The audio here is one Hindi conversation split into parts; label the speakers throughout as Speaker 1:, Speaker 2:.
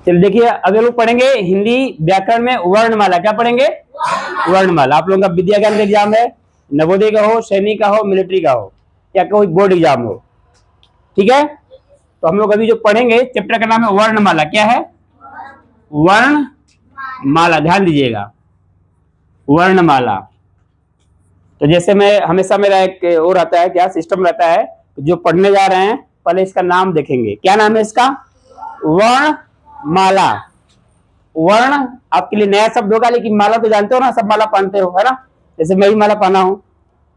Speaker 1: चलिए देखिए, अब ये लोग पढ़ेंगे हिंदी व्याकरण में वर्णमाला। क्या पढ़ेंगे? वर्णमाला। आप लोगों का विद्या ज्ञान का एग्जाम है, नवोदय का हो, सैनिक का हो, मिलिट्री का हो, या कोई बोर्ड एग्जाम हो, ठीक है। तो हम लोग अभी जो पढ़ेंगे चैप्टर का नाम है वर्णमाला। क्या है? वर्णमाला। ध्यान दीजिएगा, वर्णमाला। तो जैसे मैं हमेशा मेरा एक और आता है, क्या सिस्टम रहता है, जो पढ़ने जा रहे हैं पहले इसका नाम देखेंगे। क्या नाम है इसका? वर्णमाला। वर्ण आपके लिए नया शब्द होगा, लेकिन माला तो जानते हो ना, सब माला पहनते हो, है ना। जैसे मैं भी माला पहना हूं,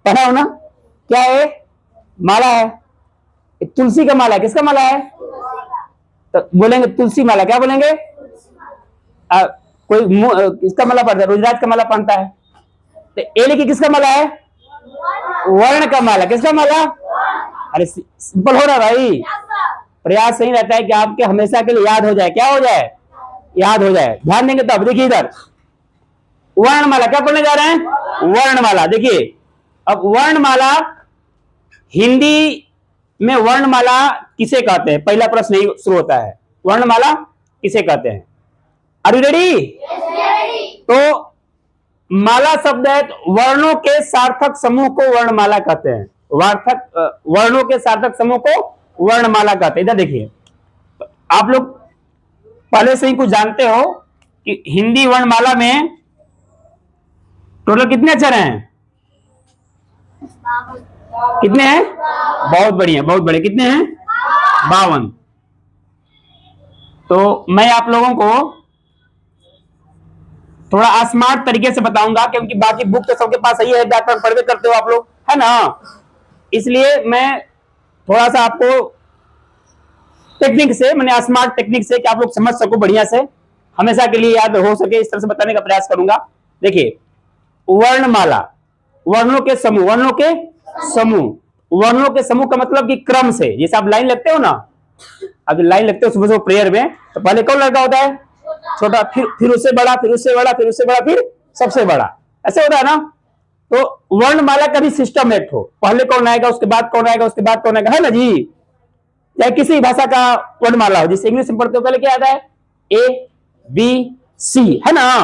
Speaker 1: पहना हो ना। क्या है? माला है। तुलसी का माला है। किसका माला है? तो बोलेंगे तुलसी माला। क्या बोलेंगे? कोई इसका माला पहनता है, रुद्राज का माला पहनता है। तो ए लिखी किसका माला है? वर्ण का माला। किसका माला? अरे सिंपल हो रहा भाई। प्रयास सही रहता है कि आपके हमेशा के लिए याद हो जाए। क्या हो जाए? याद हो जाए। ध्यान देंगे तो अब देखिए इधर वर्णमाला। क्या पढ़ने जा रहे हैं? वर्णमाला। देखिए अब वर्णमाला, हिंदी में वर्णमाला किसे कहते हैं? पहला प्रश्न यही शुरू होता है, वर्णमाला किसे कहते हैं? Are you ready? तो माला शब्द है, तो वर्णों के सार्थक समूह को वर्णमाला कहते हैं। वर्णों के सार्थक समूह को वर्णमाला कहते हैं। इधर देखिए, आप लोग पहले से ही कुछ जानते हो कि हिंदी वर्णमाला में टोटल कितने अक्षर हैं? कितने हैं? बहुत बढ़िया, बहुत बढ़िया। कितने हैं? 52। तो मैं आप लोगों को थोड़ा स्मार्ट तरीके से बताऊंगा, क्योंकि बाकी बुक तो सबके पास सही है, व्याकरण पढ़ के करते हो आप लोग, है ना। इसलिए मैं थोड़ा सा आपको टेक्निक से, मैंने स्मार्ट टेक्निक से, कि आप लोग समझ सको बढ़िया से, हमेशा के लिए याद हो सके, इस तरह से बताने का प्रयास करूंगा। देखिए वर्णमाला, वर्णों के समूह, वर्णों के समूह। वर्णों के समूह का मतलब कि क्रम से, जैसे आप लाइन लगते हो ना, अब लाइन लगते हो सुबह सुबह प्रेयर में, तो पहले कौन लड़का होता है? छोटा, फिर उससे बड़ा, फिर उससे बड़ा, फिर उससे बड़ा, फिर सबसे बड़ा, ऐसे होता है ना। तो वर्णमाला का भी सिस्टम एक हो, पहले कौन आएगा, उसके बाद कौन आएगा, उसके बाद कौन आएगा, है ना जी। चाहे किसी भाषा का वर्णमाला हो, जैसे इंग्लिश में पढ़ते हो, पहले क्या आता है? ए बी सी, है ना।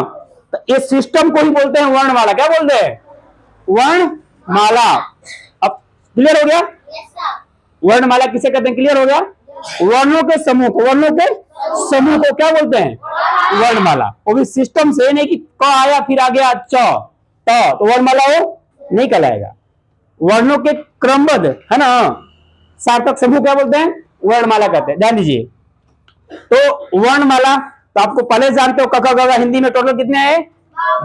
Speaker 1: तो इस सिस्टम को ही बोलते हैं वर्णमाला। क्या बोलते हैं? वर्णमाला। अब क्लियर हो गया? वर्णमाला किसे कहते हैं? क्लियर हो गया? वर्णों के समूह को, वर्णों के समूह को क्या बोलते हैं? वर्णमाला। वो भी सिस्टम से, नहीं कि क आया फिर आ गया च त, तो वर्णमाला वो नहीं कहलाएगा। वर्णों के क्रमबद्ध, है ना, सार्थक समूह क्या बोलते हैं? वर्णमाला कहते हैं। ध्यान दीजिए, तो वर्णमाला तो आपको पहले जानते हो, क ख ग घ हिंदी में टोटल कितने हैं?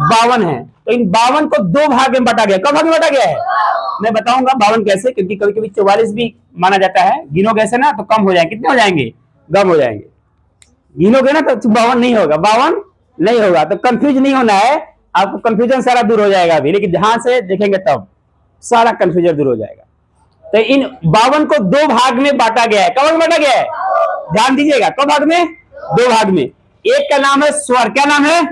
Speaker 1: 52 है। तो इन 52 को दो भाग में बांटा गया। कब भाग में बांटा गया है? मैं बताऊंगा 52 कैसे, क्योंकि कभी कभी 44 भी माना जाता है। गिनोगे ऐसे ना तो कम हो जाएंगे। कितने हो जाएंगे? कम हो जाएंगे। गिनोगे ना तो 52 नहीं होगा, 52 नहीं होगा। तो कंफ्यूज नहीं होना है आपको, कंफ्यूजन सारा दूर हो जाएगा अभी, लेकिन ध्यान से देखेंगे तब सारा कंफ्यूजन दूर हो जाएगा। तो इन 52 को दो भाग में बांटा गया है। कब भाग में बांटा गया है? ध्यान दीजिएगा, कब भाग में? दो भाग में। एक का नाम है स्वर। क्या नाम है?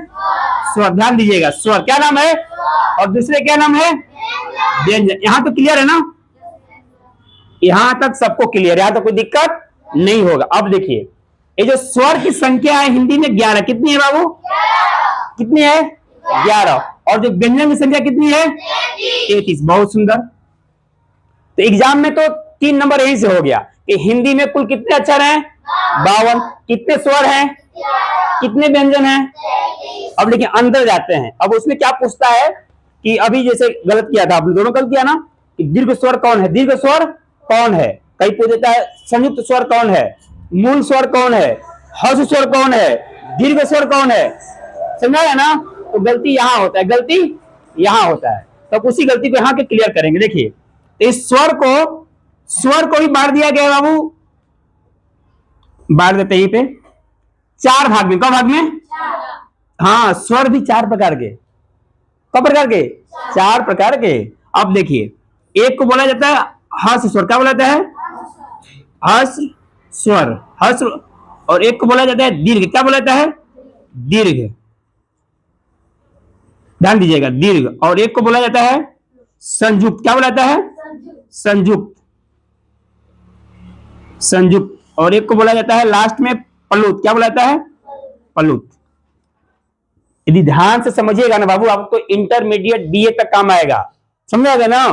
Speaker 1: स्वर। ध्यान दीजिएगा, स्वर क्या नाम है? और दूसरे क्या नाम है? व्यंजन। यहां तो क्लियर है ना? यहां तक सबको क्लियर, यहां तो कोई दिक्कत नहीं होगा। अब देखिए, ये जो स्वर की संख्या है हिंदी में 11। कितनी है बाबू? कितनी है? 11। और जो व्यंजन की संख्या कितनी है? 33। बहुत सुंदर। तो एग्जाम में तो 3 नंबर यही से हो गया कि हिंदी में कुल कितने अक्षर हैं? 52। कितने स्वर हैं? कितने व्यंजन हैं? अब देखिए अंदर जाते हैं। अब उसमें क्या पूछता है कि अभी जैसे गलत किया था, आपने दोनों गलत किया ना, कि दीर्घ स्वर कौन है? दीर्घ स्वर कौन है? कहीं पूछ देता है संयुक्त स्वर कौन है, मूल स्वर कौन है, ह्रस्व स्वर कौन है, दीर्घ स्वर कौन है। समझा है ना? तो गलती यहां होता है, गलती यहां होता है। तो उसी गलती को यहां के क्लियर करेंगे। देखिए इस स्वर को ही बांट दिया गया बाबू, बांट देते ही पे 4 भाग में। कब भाग में? हाँ, स्वर भी 4 प्रकार के। कब प्रकार के? 4 प्रकार के। अब देखिए, एक को बोला जाता है ह्रस्व स्वर। क्या बोला जाता है? ह्रस्व स्वर, ह्रस्व। और एक को बोला जाता है दीर्घ। क्या बोला जाता है? दीर्घ। ध्यान दीजिएगा, दीर्घ। और एक को बोला जाता है संयुक्त। क्या बोला जाता है? संयुक्त, संयुक्त। और एक को बोला जाता है लास्ट में प्लुत। क्या बोला जाता है? पलुत। यदि ध्यान से समझिएगा ना बाबू, आपको इंटरमीडिएट बीए तक काम आएगा, समझ गए ना।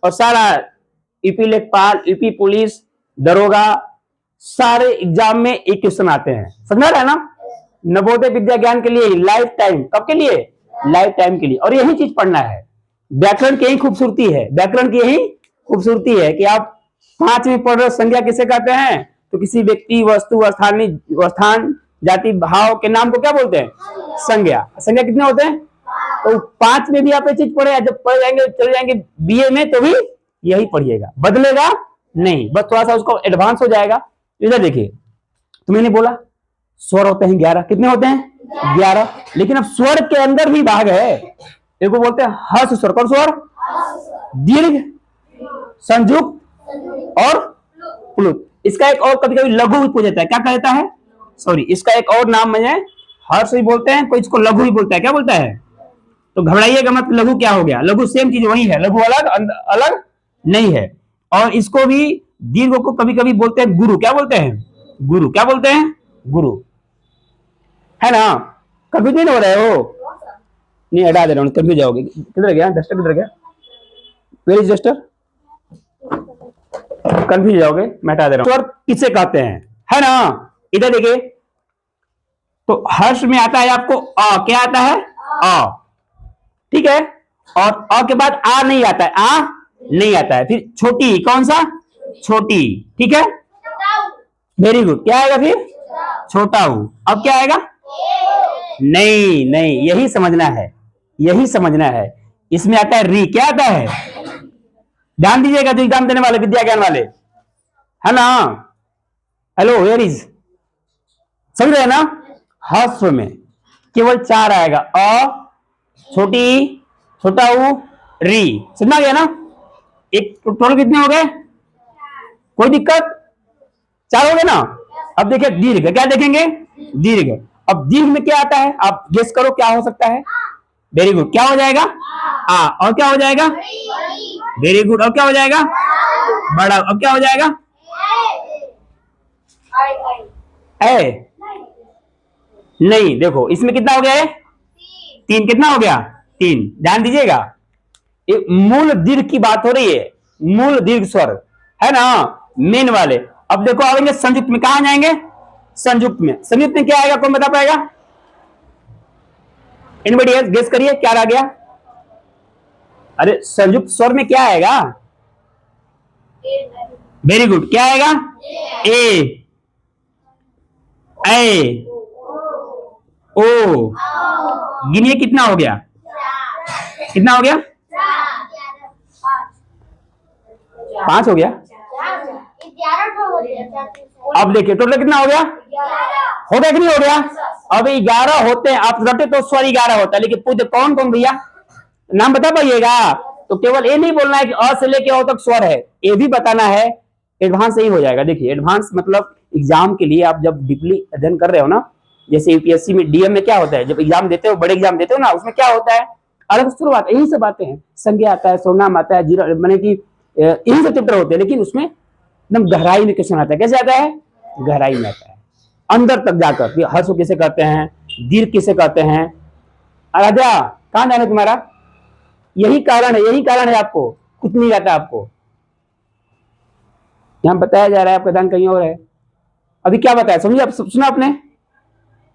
Speaker 1: और सारा यूपी लेखपाल, यूपी पुलिस, दरोगा, सारे एग्जाम में एक क्वेश्चन आते हैं, समझ रहे हैं ना। नवोदय विद्या ज्ञान के लिए लाइफ टाइम, कब के लिए? लाइफ टाइम के लिए। और यही चीज पढ़ना है। व्याकरण की यही खूबसूरती है, व्याकरण की यही खूबसूरती है कि आप 5 में पढ़ रहे हो। संज्ञा किसे कहते हैं? तो किसी व्यक्ति, वस्तु, स्थान, जाति, भाव के नाम को क्या बोलते हैं? संज्ञा। संज्ञा कितने होते हैं? तो 5 में भी आप ये चीज पढ़े, जब पढ़ जाएंगे, चले जाएंगे बीए में, तो भी यही पढ़िएगा, बदलेगा नहीं, बस थोड़ा सा उसको एडवांस हो जाएगा। इधर देखिए, तो मैंने बोला स्वर होते हैं 11, कितने होते हैं? 11। लेकिन अब स्वर के अंदर भी भाग है, एक को बोलते हैं हर्ष स्वर। कौन स्वर? दीर्घ, संयुक्त और प्लुत। इसका एक और कभी कभी लघु भी पूछा जाता है, क्या कहता है? सॉरी, इसका एक और नाम है, हर्ष भी बोलते हैं, कोई इसको लघु भी बोलता है। क्या बोलता है? तो घबराइएगा मत, लघु क्या हो गया? लघु सेम चीज वही है, लघु अलग अलग नहीं है। और इसको भी दीर्घ को कभी कभी बोलते हैं गुरु। क्या बोलते हैं? गुरु। क्या बोलते हैं? गुरु, है ना। कंफ्यूज नहीं हो रहे हो? नहीं, हटा दे रहा हूँ, कंफ्यूज जाओगे। किधर गया डस्टर? किधर गया? Where is duster? कंफ्यूज जाओगे, मैं हटा दे रहा हूँ। स्वर किसे कहते हैं, है ना। इधर देखिए, तो हर्ष में आता है आपको अ। क्या आता है? अ, ठीक है। और अ के बाद आ नहीं आता है, आ नहीं आता है। फिर छोटी, कौन सा? छोटी, ठीक है, वेरी गुड। क्या आएगा फिर? छोटा हूं। अब क्या आएगा? नहीं नहीं, यही समझना है, यही समझना है। इसमें आता है री। क्या आता है? ध्यान दीजिएगा जो एग्जाम देने वाले, विद्या ज्ञान वाले, है ना। हेलो, वेयर इज, समझ रहे हैं ना। हस्व में केवल 4 आएगा, अ, छोटी, छोटा ऊ, री। समझा गया ना। एक टोटल कितने हो गए? कोई दिक्कत? 4 हो गए ना। अब देखिए दीर्घ, क्या देखेंगे? दीर्घ। अब दीर्घ में क्या आता है? आप गेस करो क्या हो सकता है? Very good. क्या हो जाएगा? आ। और क्या हो जाएगा? Very good. और क्या हो जाएगा? बड़ा। अब क्या हो जाएगा? ए। नहीं, देखो इसमें कितना हो गया है? 3। कितना हो गया? 3। ध्यान दीजिएगा, एक मूल दीर्घ की बात हो रही है, मूल दीर्घ स्वर, है ना, मेन वाले। अब देखो आएंगे संयुक्त में, कहां जाएंगे? संयुक्त में। संयुक्त में क्या आएगा? कौन बता पाएगा? एनीबॉडी एल्स गेस करिए, क्या आ गया? अरे संयुक्त स्वर में क्या आएगा? Very good. क्या आएगा? ए, ए, ओ। गिनिए कितना हो गया? कितना हो गया? 5 हो गया। अब देखिए टोटल कितना हो गया? हो गया कि नहीं हो गया? अब 11 होते हैं, आप रटे तो स्वर 11 होता है, लेकिन पूछे कौन कौन भैया, नाम बता पाइएगा। तो केवल ये नहीं बोलना है कि अ से लेके ओ तक स्वर है, ये भी बताना है। एडवांस यही हो जाएगा। देखिए एडवांस मतलब एग्जाम के लिए आप जब डीपली अध्ययन कर रहे हो ना, जैसे यूपीएससी में, डीएम में क्या होता है, जब एग्जाम देते हो, बड़े एग्जाम देते हो ना, उसमें क्या होता है? अलग शुरुआत, यही सब बातें हैं। संज्ञा आता है, सर्वनाम आता है, जीरो, माने कि यही सब चैप्टर होते हैं, लेकिन उसमें एकदम गहराई में क्वेश्चन आता है। कैसे आता है? गहराई में आता है, अंदर तक जाकर। हर्ष किसे कहते हैं? दीर्घ किसे कहते हैं? राजा कहां जाना तुम्हारा? यही कारण है, यही कारण है आपको, कुछ नहीं आता आपको। यहां बताया जा रहा है, आपका ध्यान कहीं और है। अभी क्या बताया समझिए, आप सुना आपने?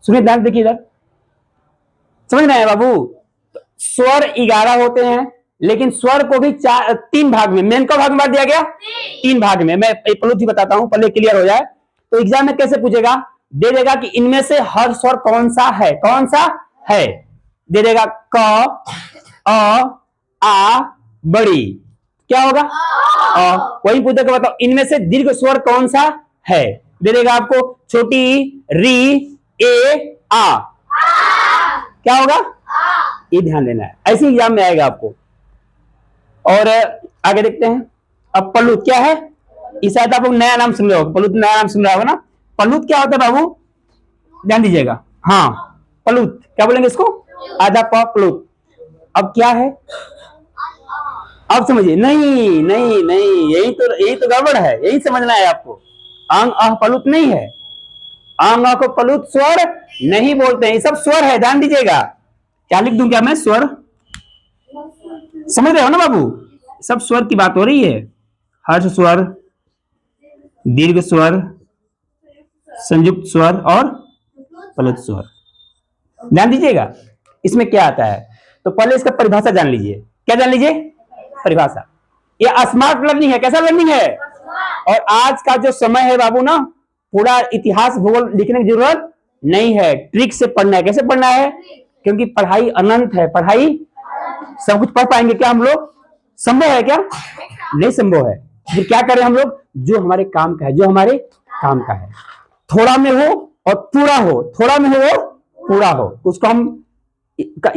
Speaker 1: सुनिए, ध्यान देखिए इधर, समझ रहे हैं बाबू। स्वर 11 होते हैं, लेकिन स्वर को भी 3 भाग में, मेन का भाग में बांट दिया गया 3 भाग में। मैं प्लुत ही बताता हूं, पहले क्लियर हो जाए। तो एग्जाम में कैसे पूछेगा? दे देगा कि इनमें से हर स्वर कौन सा है, कौन सा है, दे देगा क, अ, आ, बड़ी। क्या होगा? वही पूछेगा, बताओ इनमें से दीर्घ स्वर कौन सा है, दे देगा आपको छोटी, री, ए, आ। क्या होगा? ये ध्यान देना है, ऐसे एग्जाम में आएगा आपको। और आगे देखते हैं। अब पलुत क्या है? इस शायद आप लोग नया नाम सुन रहे हो, पलुत नया नाम सुन रहा हो ना। पलुत क्या होता है बाबू? ध्यान दीजिएगा। हाँ, पलुत क्या बोलेंगे इसको? आधा प प्लुत। अब क्या है? अब समझिए। नहीं नहीं नहीं, यही तो गड़बड़ है, यही समझना है आपको। अंग अह पलुत नहीं है। अंग को प्लुत स्वर नहीं बोलते हैं, ये सब स्वर है, ध्यान दीजिएगा। क्या लिख दूं क्या मैं, स्वर? समझ रहे हो ना बाबू, सब स्वर की बात हो रही है। हर्ष स्वर, दीर्घ स्वर, संयुक्त स्वर और प्लुत स्वर। ध्यान दीजिएगा इसमें क्या आता है। तो पहले इसका परिभाषा जान लीजिए। क्या जान लीजिए? परिभाषा। ये स्मार्ट लर्निंग है। कैसा लर्निंग है? और आज का जो समय है बाबू ना, पूरा इतिहास भूगोल लिखने की जरूरत नहीं है, ट्रिक से पढ़ना है। कैसे पढ़ना है? क्योंकि पढ़ाई अनंत है, पढ़ाई सब कुछ पढ़ पाएंगे क्या हम लोग? संभव है क्या? नहीं संभव है। फिर क्या करें हम लोग? जो हमारे काम का है, जो हमारे काम का है, थोड़ा में हो और पूरा हो, थोड़ा में हो और पूरा हो, उसको हम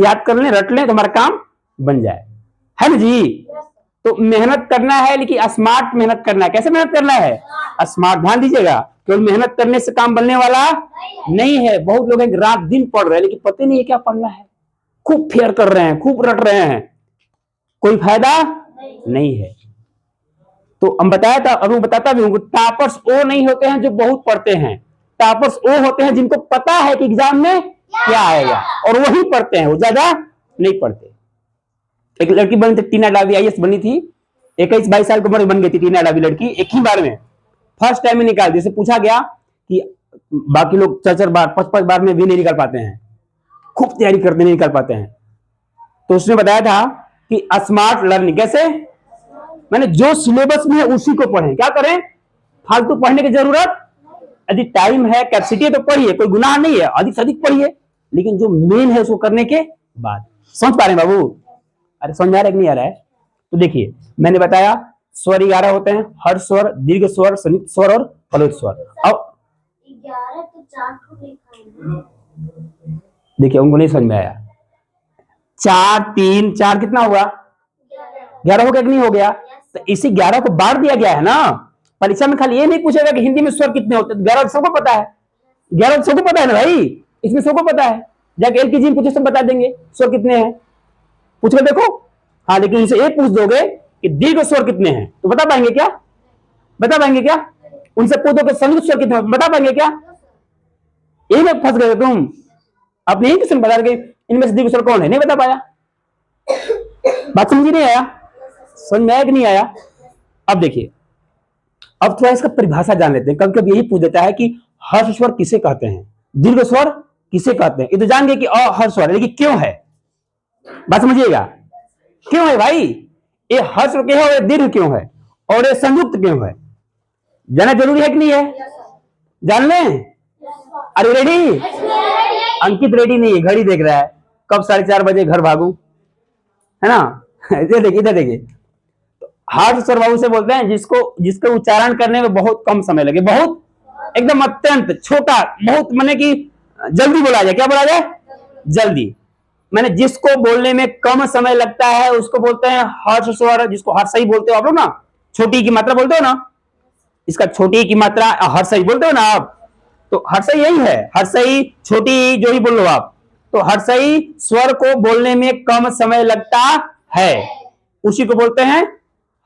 Speaker 1: याद कर लें, रट लें तो हमारा काम बन जाए, है ना जी। तो मेहनत करना है, लेकिन स्मार्ट मेहनत करना है। कैसे मेहनत करना है? स्मार्ट। ध्यान दीजिएगा, केवल मेहनत करने से काम बनने वाला नहीं है। बहुत लोग एक रात दिन पढ़ रहे हैं, लेकिन पता नहीं है क्या पढ़ना है, खूब फेयर कर रहे हैं, खूब रट रहे हैं, कोई फायदा नहीं है। तो हम बताया था, अब बताता भी हूँ, टॉपर्स वो नहीं होते हैं जो बहुत पढ़ते हैं, टॉपर्स वो होते हैं जिनको पता है कि एग्जाम में क्या आएगा, और वही पढ़ते हैं, वो ज्यादा नहीं पढ़ते। एक लड़की बनी थी, टीना डाबी, IAS बनी थी, 21-22 साल की उम्र में बन गई थी टीना डाबी लड़की, एक ही बार में, फर्स्ट टाइम में निकाल दी। जैसे पूछा गया कि बाकी लोग 4-4 बार 5-5 बार में भी नहीं निकाल पाते हैं, खूब तैयारी करते नहीं निकाल पाते हैं। तो उसने बताया था कि स्मार्ट लर्निंग। कैसे? मैंने जो सिलेबस में है उसी को पढ़ें। क्या करें? फालतू पढ़ने की जरूरत, यदि टाइम है, कैपेसिटी है तो पढ़िए, कोई गुनाह नहीं है, अधिक से अधिक पढ़िए, लेकिन जो मेन है उसको करने के बाद। समझ पा रहे हैं बाबू? अरे समझ आ रहा है कि नहीं आ रहा है? तो देखिए, मैंने बताया स्वर 11 होते हैं, हर्ष स्वर, दीर्घ स्वर, संयुक्त स्वर और प्लुत स्वर। अब
Speaker 2: 11 तो 4 को लिखा है।
Speaker 1: देखिए, उनको नहीं समझ में आया। 4 3 4 कितना हुआ? 11 हो गया कि नहीं हो गया? तो इसी 11 को बांट दिया गया है ना। परीक्षा में खाली ये नहीं पूछेगा कि हिंदी में स्वर कितने होते हैं, 11 सबको पता है, 11 सबको पता है ना भाई, इसमें सबको पता है। जाके LKG में पूछे सब बता देंगे स्वर कितने हैं, पूछ के देखो। हाँ, लेकिन उनसे एक पूछ दोगे कि दीर्घ स्वर कितने हैं, तो बता पाएंगे क्या? बता पाएंगे क्या? उनसे पूछ दो कि संयुक्त स्वर कितने, बता पाएंगे क्या? यही में फंस गए तुम। अपने ही क्वेश्चन बता रहे इनमें से दीर्घ स्वर कौन है, नहीं बता पाया। बात समझ नहीं आया? समझ में आया कि नहीं आया? अब देखिए, अब थोड़ा इसका परिभाषा जान लेते हैं। कभी कभी यही पूछ देता है कि हर्ष स्वर किसे कहते हैं, दीर्घ स्वर किसे कहते हैं। ये तो जान गए कि हर्ष स्वर है, लेकिन क्यों है? बात समझिएगा, क्यों है भाई? ये हर्ष क्यों है, दीर्घ क्यों है, और ये संयुक्त क्यों है? जानना जरूरी है कि नहीं है? जान लें? अरे रेडी? अंकित रेडी नहीं है, घड़ी देख रहा है, कब 4:30 बजे घर भागू, है ना। इधर देखिए, इधर देखिए। हर्ष स्वर बाबू से बोलते हैं जिसको उच्चारण करने में बहुत कम समय लगे, बहुत एकदम अत्यंत छोटा, बहुत माने कि जल्दी बोला जाए। क्या बोला जाए? जल्दी। मैंने जिसको बोलने में कम समय लगता है उसको बोलते हैं हर्ष स्वर, जिसको हर्षई बोलते हो आप लोग ना, छोटी की मात्रा बोलते हो ना, इसका छोटी की मात्रा हर्षई बोलते हो ना आप, तो हर्षई यही है, हर्षई छोटी जो ही बोल लो आप। तो हर्षई स्वर को बोलने में कम समय लगता है, उसी को बोलते हैं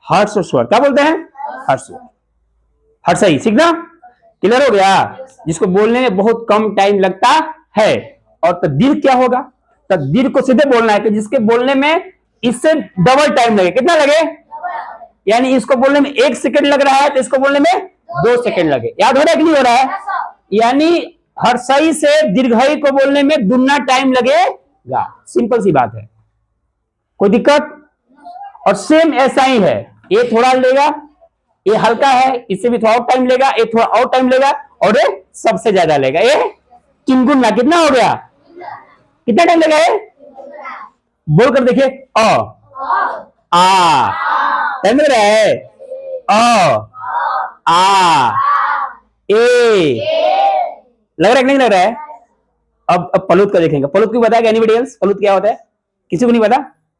Speaker 1: हर्ष स्वर। क्या बोलते हैं? हर्ष स्वर, हर्षई। सीखना क्लियर हो गया? जिसको बोलने में बहुत कम टाइम लगता है। और तो दीर्घ क्या होगा? तो दीर्घ को सीधे बोलना है कि जिसके बोलने में इससे डबल टाइम लगे। कितना लगे? यानी इसको बोलने में 1 सेकंड लग रहा है तो इसको बोलने में 2 सेकंड लगे। याद हो रहा है कि नहीं हो रहा है? यानी हर्षई से दीर्घई को बोलने में दुगना टाइम लगेगा। सिंपल सी बात है, कोई दिक्कत? और सेम ऐसा ही है, ये थोड़ा लेगा, ये हल्का है, इससे भी थोड़ा और टाइम लेगा, ये थोड़ा और टाइम लेगा, और ये सबसे ज्यादा लेगा। ये 3 गुना कितना हो गया? कितना टाइम लेगा ये? बोलकर देखिए, आ टाइम लग रहा है, आ ए, लग रहा है कि नहीं लग रहा है? अब प्लुत का देखेंगे। प्लुत को बताएगा एनीबॉडी एल्स? प्लुत क्या होता है? किसी को नहीं पता?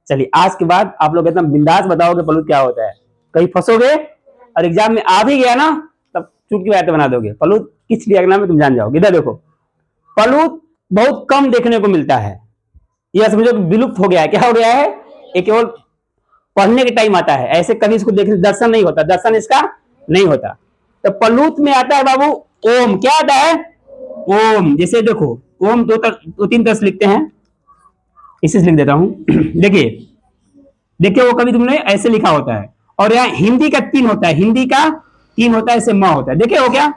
Speaker 1: चलिए, आज के बाद आप लोग एकदम बिंदास बताओगे प्लुत क्या होता है। कहीं फंसोगे और एग्जाम में आ भी गया ना, तब चुटकी बातें बना दोगे। प्लुत किस क्रिया के नाम में तुम जान जाओगे। इधर देखो, प्लुत बहुत कम देखने को मिलता है, यह समझो कि विलुप्त हो गया है। क्या हो गया है? ये केवल पढ़ने के टाइम आता है, ऐसे कभी इसको देखने दर्शन नहीं होता, दर्शन इसका नहीं होता। तो प्लुत में आता है बाबू ओम। क्या आता है? ओम, जैसे देखो ओम दो तीन तरह से लिखते हैं, इसे लिख देता हूं देखिए देखिए, वो कभी तुमने ऐसे लिखा होता है, और यहाँ हिंदी का तीन होता है, हिंदी का तीन होता है, ऐसे म होता है, देखे हो क्या,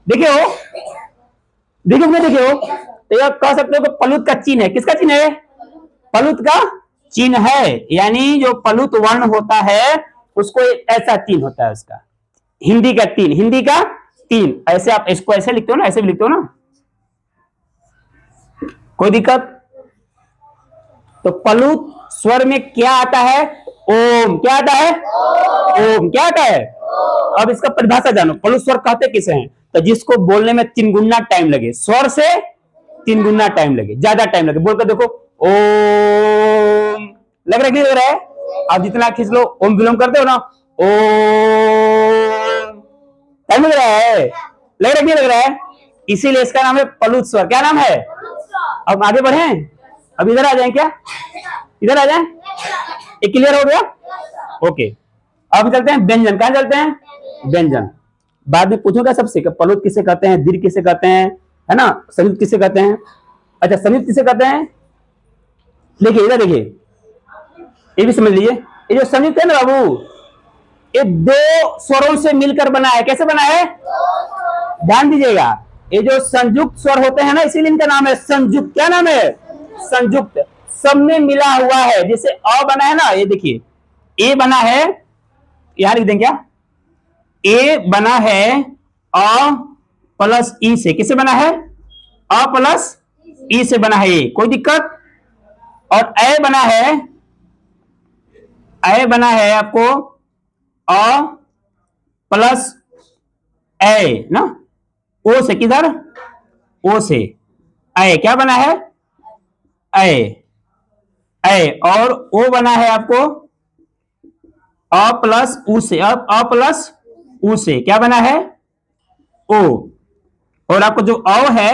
Speaker 1: देखे हो, देखो मैं देखे हो, तो यह कह सकते हो कि पलुत का चिन्ह है, किसका चिन्ह है, पलुत का चिन्ह है, यानी जो पलुत वर्ण होता है उसको ऐसा चिन्ह होता है उसका, हिंदी का तीन, हिंदी का तीन, ऐसे आप इसको ऐसे लिखते हो ना, ऐसे भी लिखते हो ना, कोई दिक्कत। तो पलुत स्वर में क्या आता है, ओम, क्या आता है, ओम, क्या आता है। अब इसका परिभाषा जानो, पलुत स्वर कहते किसे हैं, तो जिसको बोलने में 3 गुना टाइम लगे, स्वर से 3 गुना टाइम लगे, ज्यादा टाइम लगे, बोलकर देखो ओम, लग रहा है, नहीं लग रहा है, आप जितना खींच लो, ओम विलोम करते हो ना, ओम, टाइम लग रहा है, लग रहा है, नहीं लग रहा है, इसीलिए इसका नाम है पलुत स्वर, क्या नाम है। अब आगे बढ़े, अब इधर आ जाए, क्या इधर आ जाए, ये क्लियर हो गया, ओके। अब चलते हैं व्यंजन, कहां चलते हैं, व्यंजन, बाद में पूछूंगा सबसे कि पलुत किसे कहते हैं, दीर्घ किसे कहते हैं, है ना, संयुक्त किसे कहते हैं, अच्छा संयुक्त किसे कहते हैं, देखिए इधर देखिए, ये भी समझ लीजिए, ये जो संयुक्त है ना बाबू, ये 2 स्वरों से मिलकर बना है, कैसे बना है, ध्यान दीजिएगा, ये जो संयुक्त स्वर होते हैं ना, इसीलिए इनका नाम है संयुक्त, क्या नाम है, संयुक्त, सब में मिला हुआ है, जैसे अ बना है ना, ये देखिए ए बना है, यहां लिख दें क्या, ए बना है अ प्लस ई से, किससे बना है, अ प्लस ई से बना है, ये कोई दिक्कत। और ए बना है आपको अ प्लस ए ना, ओ से, किधर, ओ से, ए क्या बना है, ए, और ओ बना है आपको अ प्लस उ से, अब अ प्लस उ से क्या बना है, ओ, और आपको जो अ है,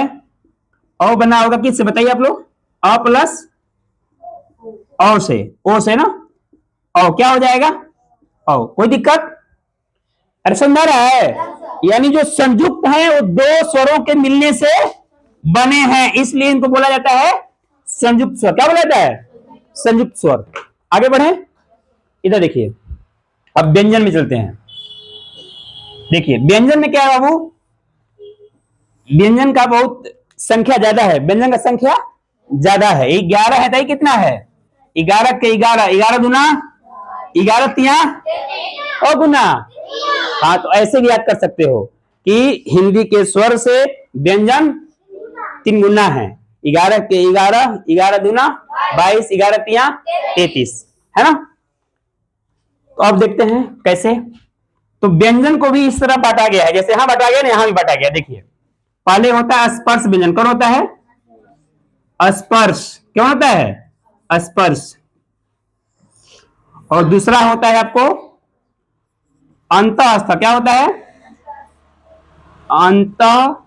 Speaker 1: अ बना होगा किससे बताइए आप लोग, अ प्लस ओ से, ओ से ना, ओ क्या हो जाएगा, ओ, कोई दिक्कत, अरे समझा रहा है, यानी जो संयुक्त है वो 2 स्वरों के मिलने से बने हैं, इसलिए इनको बोला जाता है संयुक्त स्वर, क्या बोला जाता है, संयुक्त स्वर। आगे बढ़े, इधर देखिए, अब व्यंजन में चलते हैं, देखिए व्यंजन में क्या है बाबू, व्यंजन का बहुत संख्या ज्यादा है, व्यंजन का संख्या ज्यादा है, 11 है, तो कितना है, 11 के 11, 11 गुना 11 तिया और गुना, हाँ तो ऐसे भी याद कर सकते हो कि हिंदी के स्वर से व्यंजन 3 गुना है, 11 के 11, 11 दूना 22, 11 तिया 33, है ना। तो अब देखते हैं कैसे, तो व्यंजन को भी इस तरह बांटा गया है, जैसे यहां बांटा गया ना, यहां भी बांटा गया, देखिए पहले होता है स्पर्श व्यंजन, कौन होता है, स्पर्श, क्यों होता है स्पर्श, और दूसरा होता है आपको अंतःस्थ, क्या होता है, अंतःस्थ,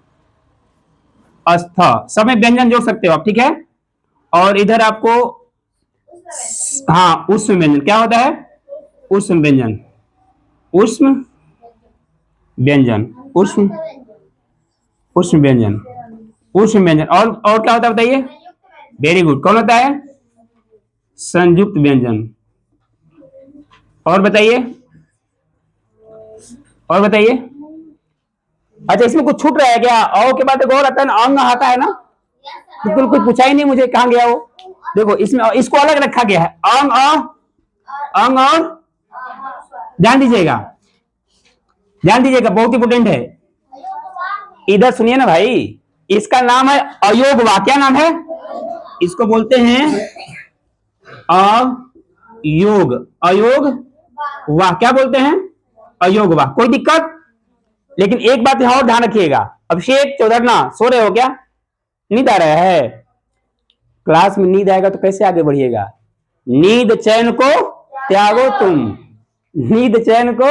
Speaker 1: सब में व्यंजन जोड़ सकते हो आप, ठीक है, और इधर आपको हाँ उष्म व्यंजन, क्या होता है, उष्म व्यंजन, उष्म व्यंजन, उष्म उष्म व्यंजन, उष्म व्यंजन, और क्या होता है बताइए, वेरी गुड, कौन होता है, संयुक्त व्यंजन, और बताइए, और बताइए, अच्छा इसमें कुछ छूट रहा है क्या, औ के बाद और आता है ना, अंग आता है ना, बिल्कुल कुछ पूछा ही नहीं मुझे, कहां गया वो, देखो इसमें इसको अलग रखा गया है, अंग अंग, और ध्यान दीजिएगा, ध्यान दीजिएगा, बहुत इंपोर्टेंट है, इधर सुनिए ना भाई, इसका नाम है अयोग वाह, क्या नाम है, इसको बोलते हैं अयोग, अयोग वाह, क्या बोलते हैं, अयोग वाह, कोई दिक्कत। लेकिन एक बात यहां और ध्यान रखिएगा, अभिषेक चौधरना, सो रहे हो क्या, नींद आ रहा है, क्लास में नींद आएगा तो कैसे आगे बढ़िएगा, नींद चैन को त्यागो तुम, नींद चैन को,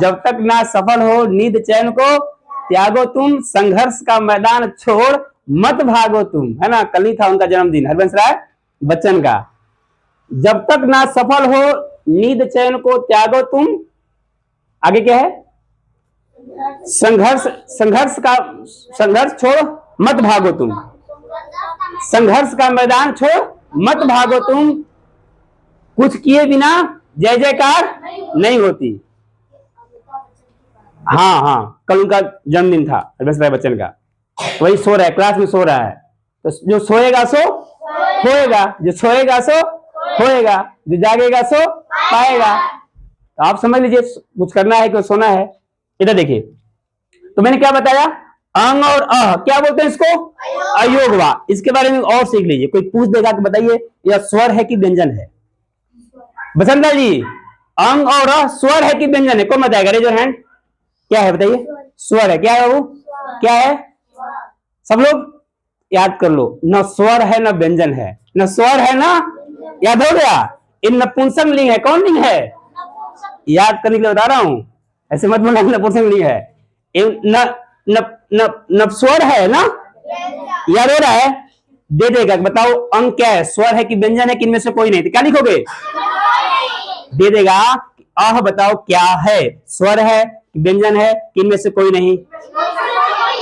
Speaker 1: जब तक ना सफल हो नींद चैन को त्यागो तुम, संघर्ष का मैदान छोड़ मत भागो तुम, है ना, कल ही था उनका जन्मदिन, हरबंस राय बच्चन का, जब तक ना सफल हो नींद चैन को त्यागो तुम, आगे क्या है, संघर्ष, संघर्ष छोड़ मत भागो तुम, संघर्ष का मैदान छोड़ मत भागो तुम, कुछ किए बिना जय जयकार नहीं होती। हाँ हाँ, कल उनका जन्मदिन था अमिताभ बच्चन का, वही सो रहा है, क्लास में सो रहा है। तो जो सोएगा सो खोएगा, जो सोएगा सो खोएगा, जो जागेगा सो पाएगा। तो आप समझ लीजिए, कुछ करना है कि सोना है। इधर देखिए, तो मैंने क्या बताया, अंग और अह क्या बोलते हैं इसको, अयोगवा। इसके बारे में और सीख लीजिए। कोई पूछ देगा कि बताइए यह स्वर है कि व्यंजन है? बसंता जी, अंग और अह स्वर है कि व्यंजन है? कौन बताएगा? Raise your hand. क्या है बताइए? स्वर है। क्या है बाबू? क्या है? सब लोग याद कर लो, न स्वर है न व्यंजन है, न स्वर है ना, याद हो गया? इन नपुंसक लिंग है। कौन लिंग है? याद करने के लिए बता रहा हूं, ऐसे मत बोलना नपुंसक लिंग है। न न न न स्वर है ना, याद हो रहा है? दे देगा, बताओ अंग क्या है, स्वर है कि व्यंजन है कि इनमें से कोई नहीं? तो क्या लिखोगे? दे देगा। आह बताओ क्या है, स्वर है कि व्यंजन है कि इनमें से कोई नहीं?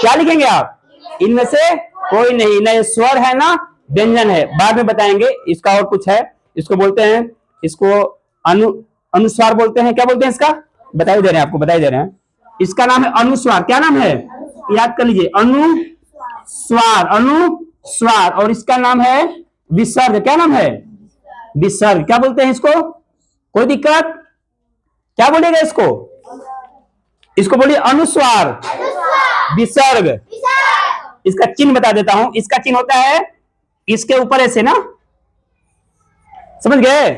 Speaker 1: क्या लिखेंगे आप? इनमें से कोई नहीं, ना ये स्वर है ना व्यंजन है। बाद में बताएंगे इसका और कुछ है, इसको बोलते हैं, इसको अनुस्वार बोलते हैं। क्या बोलते हैं इसका? बताइए दे रहे हैं आपको, बताइए दे रहे हैं। इसका नाम है अनुस्वार। क्या नाम है? याद कर लीजिए, अनुस्वार, अनुस्वार। और इसका नाम है विसर्ग। क्या नाम है? विसर्ग। क्या बोलते हैं इसको? कोई दिक्कत? क्या बोलेगा इसको? इसको बोलिए अनुस्वार, विसर्ग। इसका चिन्ह बता देता हूं। इसका चिन्ह होता है इसके ऊपर ऐसे ना, समझ गए?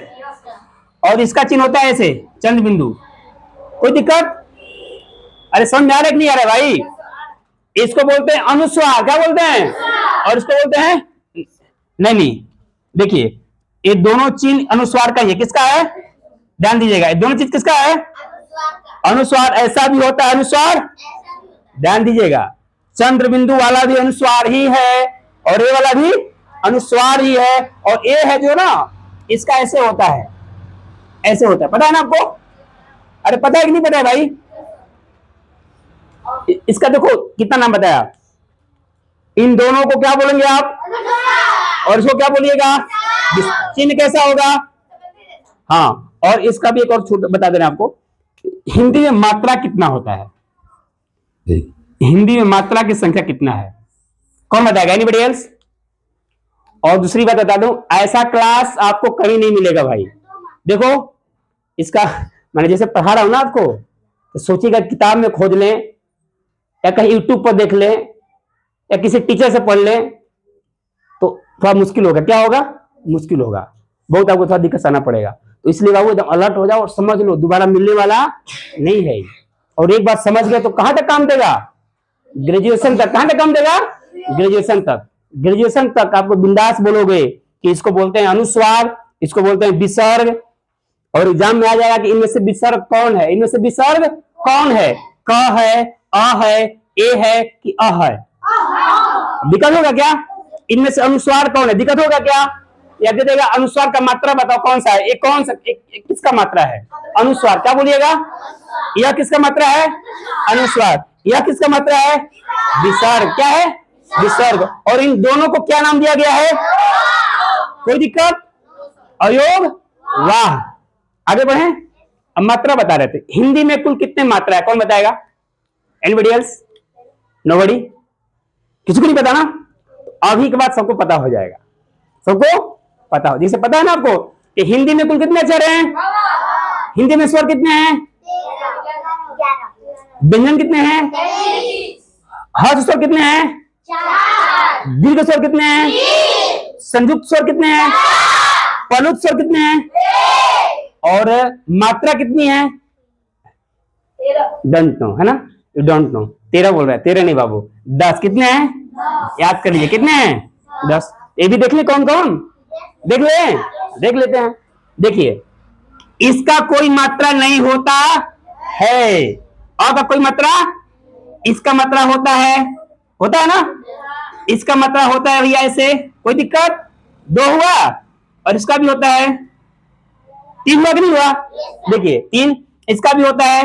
Speaker 1: और इसका चिन्ह होता है ऐसे, चंद्र बिंदु। कोई दिक्कत? अरे समझ में आ रहा है कि नहीं आ रहा है भाई? इसको बोलते हैं अनुस्वार। क्या बोलते हैं? और इसको बोलते हैं, नहीं, देखिए ये दोनों चिन्ह अनुस्वार का ही है। किसका है? ध्यान दीजिएगा, ये दोनों चीज किसका है? अनुस्वार। ऐसा भी होता है अनुस्वार, ध्यान दीजिएगा, चंद्र बिंदु वाला भी अनुस्वार ही है और ये वाला भी अनुस्वार ही है। और ये है जो ना, इसका ऐसे होता है, ऐसे होता है। पता है ना आपको? अरे पता है कि नहीं पता है भाई? इसका देखो कितना नाम बताया। इन दोनों को क्या बोलेंगे आप? और इसको क्या बोलिएगा? चिन्ह कैसा होगा? हाँ, और इसका भी एक और छूट बता दे रहे हैं आपको। हिंदी में मात्रा कितना होता है? हिंदी में मात्रा की संख्या कितना है? कौन बताएगा? Anybody else? और दूसरी बात बता दूं, ऐसा क्लास आपको कहीं नहीं मिलेगा भाई। देखो इसका, मैंने जैसे पढ़ा रहा हूं ना आपको, तो सोचिएगा किताब में खोज लें या कहीं यूट्यूब पर देख लें या किसी टीचर से पढ़ लें तो थोड़ा मुश्किल होगा। क्या होगा? मुश्किल होगा, बहुत आपको थोड़ा दिक्कत आना पड़ेगा। तो इसलिए बाबू एकदम अलर्ट हो जाओ और समझ लो, दोबारा मिलने वाला नहीं है। और एक बार समझ गए तो कहां तक काम देगा? ग्रेजुएशन तक। कहां तक काम देगा? ग्रेजुएशन तक। ग्रेजुएशन तक आपको बिंदास बोलोगे कि इसको बोलते हैं अनुस्वार, इसको बोलते हैं विसर्ग। और एग्जाम में आ जाएगा कि इनमें से विसर्ग कौन है, इनमें से विसर्ग कौन है? क है, अ है, ए है कि अ है? दिक्कत होगा क्या? इनमें से अनुस्वार कौन है? दिक्कत होगा क्या? या दे देगा अनुस्वार का मात्रा बताओ कौन सा है? एक कौन सा, किसका मात्रा है? अनुस्वार। क्या बोलिएगा? यह किसका मात्रा है? अनुस्वार। यह किसका मात्रा है? विसर्ग। क्या है? विसर्ग। और इन दोनों को क्या नाम दिया गया है? कोई दिक्कत? अयोग। वाह, आगे बढ़े। अब मात्रा बता रहे थे, हिंदी में कुल कितने मात्रा है? कौन बताएगा? Anybody else? नोबडी? किसी को नहीं पता ना? अभी के बाद सबको पता हो जाएगा, सबको पता हो। जैसे पता है ना आपको कि हिंदी में कुल कितने अक्षर हैं? हिंदी में स्वर कितने हैं? व्यंजन कितने हैं? हर्ष स्वर कितने हैं? दीर्घ स्वर कितने हैं? संयुक्त स्वर कितने हैं? प्लुत स्वर कितने हैं? और मात्रा कितनी है? डोंट नो, है ना? You don't know. 13 बोल रहा है, 13 नहीं बाबू, 10। कितने हैं? याद कर लीजिए, कितने हैं? 10। ये भी देख ले कौन कौन, देख लेते हैं। देखिए, इसका कोई मात्रा नहीं होता है, और का कोई मात्रा, इसका मात्रा होता है ना? इसका मात्रा होता है भैया ऐसे। कोई दिक्कत? 2 हुआ। और इसका भी होता है 3 हुआ कि नहीं हुआ? देखिए 3। इसका भी होता है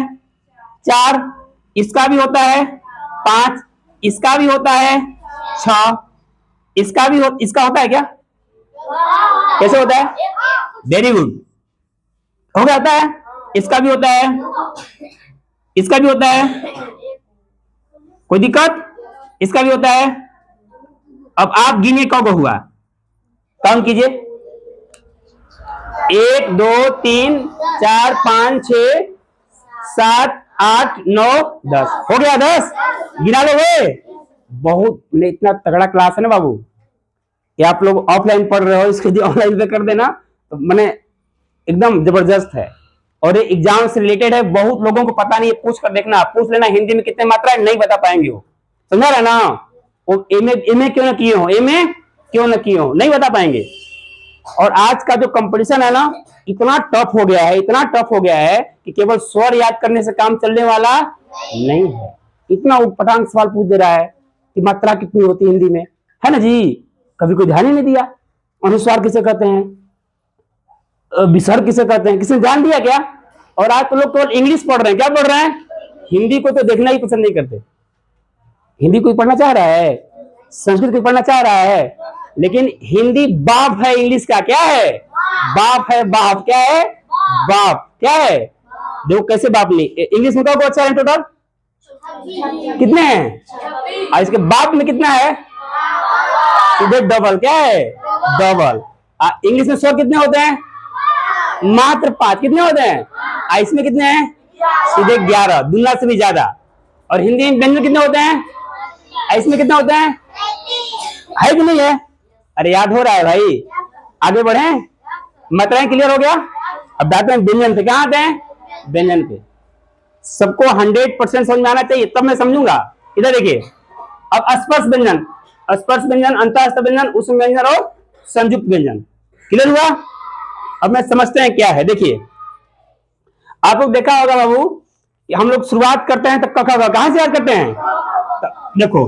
Speaker 1: 4, इसका भी होता है 5, इसका भी होता है 6, इसका होता है क्या? कैसे होता है? वेरी गुड, हो गया, होता है। इसका भी होता है, इसका भी होता है, कोई दिक्कत? इसका भी होता है। अब आप गिनिए कौन को हुआ, काउंट कीजिए। 1 2 3 4 5 6 7 8 9 10, हो गया 10। गिना लोगे? बहुत इतना तगड़ा क्लास है ना बाबू कि आप लोग ऑफलाइन पढ़ रहे हो, इसके लिए ऑनलाइन पे कर देना तो मैंने एकदम जबरदस्त है। और ये एग्जाम से रिलेटेड है, बहुत लोगों को पता नहीं है, पूछ कर देखना, पूछ लेना हिंदी में कितने मात्रा है, नहीं बता पाएंगे वो, समझा रहे ना? वो एमए क्यों ना किए हो, एमए क्यों ना किए हो, नहीं बता पाएंगे। और आज का जो कंपटीशन है ना, इतना टफ हो गया है, इतना टफ हो गया है कि केवल स्वर याद करने से काम चलने वाला नहीं है। इतना उटपटांग सवाल पूछ दे रहा है कि मात्रा कितनी होती है हिंदी में, है ना जी? कभी कोई ध्यान ही नहीं दिया। अनुस्वार किसे कहते हैं, विसर्ग किसे कहते हैं, किसी ने ध्यान दिया क्या? और आज तो लोग केवल इंग्लिश पढ़ रहे हैं, क्या पढ़ रहे हैं? हिंदी को तो देखना ही पसंद नहीं करते। हिंदी कोई पढ़ना चाह रहा है, संस्कृत कोई पढ़ना चाह रहा है, लेकिन हिंदी बाप है इंग्लिश का, क्या है? बाप है, बाप क्या है? बाप क्या है? देखो कैसे बाप नहीं, इंग्लिश में कौन अच्छा है टोटल? कितने हैं? और इसके बाप में कितना है? सीधे डबल, क्या है? डबल। इंग्लिश में स्वर कितने होते हैं? मात्र 5, कितने होते हैं? इसमें कितने हैं? सीधे 11, दुनिया से भी ज्यादा। और हिंदी में व्यंजन कितने होते हैं? इसमें कितने होते हैं? है कि नहीं है? अरे याद हो रहा है भाई, आगे बढ़े, मात्राएं क्लियर हो गया। अब बात में व्यंजन पे, कहां आते हैं? व्यंजन पे। सबको 100% समझ में आना चाहिए, तब मैं समझूंगा। इधर देखिए, अब स्पर्श व्यंजन, स्पर्श व्यंजन, अंतःस्थ व्यंजन, उष्म व्यंजन और संयुक्त व्यंजन, क्लियर हुआ? अब मैं समझते हैं क्या है। देखिए, आप लोग देखा होगा बाबू कि हम लोग शुरुआत करते हैं तो कहां से याद करते हैं? देखो,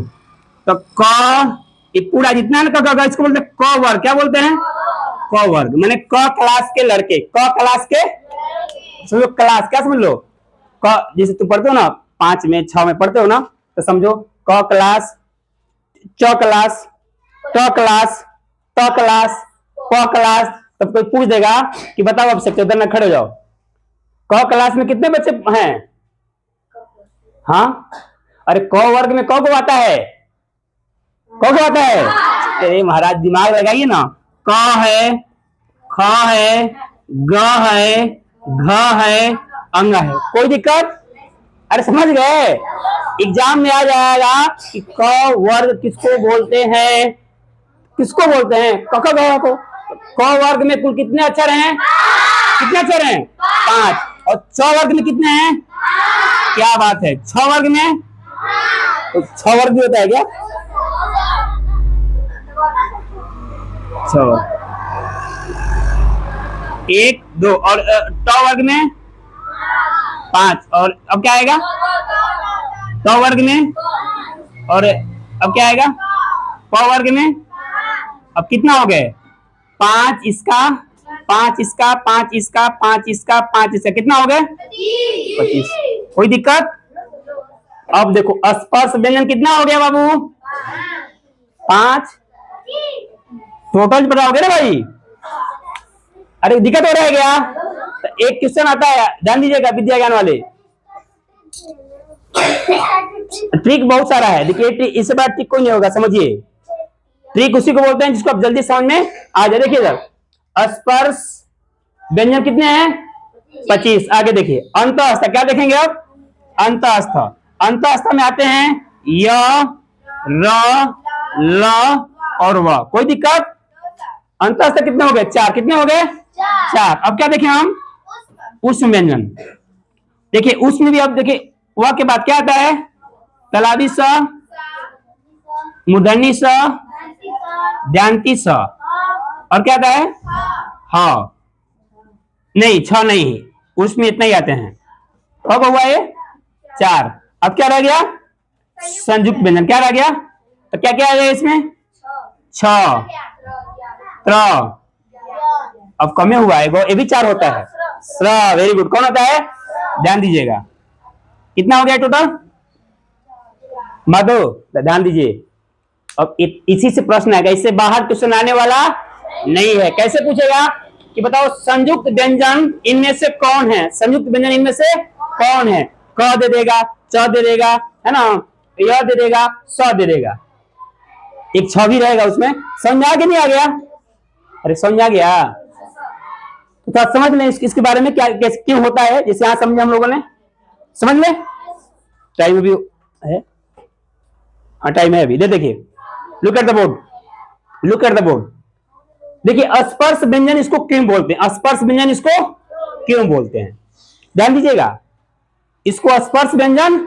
Speaker 1: तो क, ये पूरा जितना है ना इसको बोलते हैं क वर्ग, क्या बोलते हैं? क वर्ग, मैंने क क्लास के लड़के, क क्लास के, समझो क्लास, क्या समझ लो? क जैसे तुम पढ़ते हो ना 5 में 6 में पढ़ते हो ना, तो समझो क क्लास, च क्लास, ट क्लास, त क्लास, प क्लास। तब कोई पूछ देगा कि बताओ, अब सबसे उधर ना खड़े हो जाओ, क क्लास में कितने बच्चे हैं? हाँ, अरे क वर्ग में क को आता है, क को आता है? अरे महाराज दिमाग लगाइए ना। क है, ख है, ग है, घ है, अंग है, कोई दिक्कत? अरे समझ गए? एग्जाम में आ जाएगा कि क वर्ग किसको बोलते हैं, किसको बोलते हैं? क को। क वर्ग में कुल कितने अक्षर हैं? कितने अक्षर हैं? 5। और छ वर्ग में कितने हैं? क्या बात है, छ वर्ग में तो छ वर्ग भी होता है क्या? 6, 1 2, और ट वर्ग में 5। और अब क्या आएगा? ट वर्ग में, और अब क्या आएगा? प वर्ग में। अब कितना हो गए? 5 इसका, 5 इसका, 5 इसका, 5 इसका, 5 इसका, कितना हो गए? 25। कोई दिक्कत? अब देखो, स्पर्श व्यंजन कितना हो गया बाबू? 5। टोटल बताओगे ना भाई? अरे दिक्कत हो रहा है क्या? तो एक क्वेश्चन आता है, ध्यान दीजिएगा विद्या ज्ञान वाले, ट्रिक बहुत सारा है। देखिए, इस बार ट्रिक कोई नहीं होगा, समझिए। ट्रिक उसी को बोलते हैं जिसको आप जल्दी समझ में आ जाए। देखिए इधर, स्पर्श व्यंजन कितने हैं? 25। आगे देखिए, अंतःस्थ, क्या देखेंगे अब? अंतःस्थ, अंतःस्थ में आते हैं य, र, ल और व, कोई दिक्कत? अंतःस्थ कितने हो गए? 4। कितने हो गए? 4। अब क्या देखें हम? उष्म व्यंजन। देखिए, उष्म भी, अब देखिए व के बाद क्या आता है? तलावी स, मूर्धन्य स, दयांती स, और क्या आता है? हाँ, नहीं, 6 नहीं, उसमें इतना ही आते हैं। अब हुआ ये 4। अब क्या रह गया? संयुक्त व्यंजन। क्या रह गया? तो क्या क्या आ गया इसमें? 6, त्र, अब कमे हुआ है, ये भी 4 होता है। स्र, वेरी गुड, कौन होता है? ध्यान दीजिएगा, कितना हो गया टोटल? माधो ध्यान दीजिए। अब इसी से प्रश्न आएगा, इससे बाहर क्वेश्चन आने वाला नहीं है। कैसे पूछेगा कि बताओ संयुक्त व्यंजन इनमें से कौन है, संयुक्त व्यंजन इनमें से कौन है। क दे देगा, च दे देगा, है ना, य दे देगा, स दे देगा, एक छ भी रहेगा उसमें। समझ आ गया नहीं आ गया? अरे समझ आ गया तो थोड़ा समझ लें इसके बारे में, क्या क्यों होता है, जैसे यहां समझे हम लोगों ने। समझ ले, टाइम भी है, हाँ टाइम है अभी। देखिए, look at the board, look at the board. देखिए स्पर्श व्यंजन इसको क्यों बोलते हैं, स्पर्श व्यंजन इसको क्यों बोलते हैं, ध्यान दीजिएगा। इसको स्पर्श व्यंजन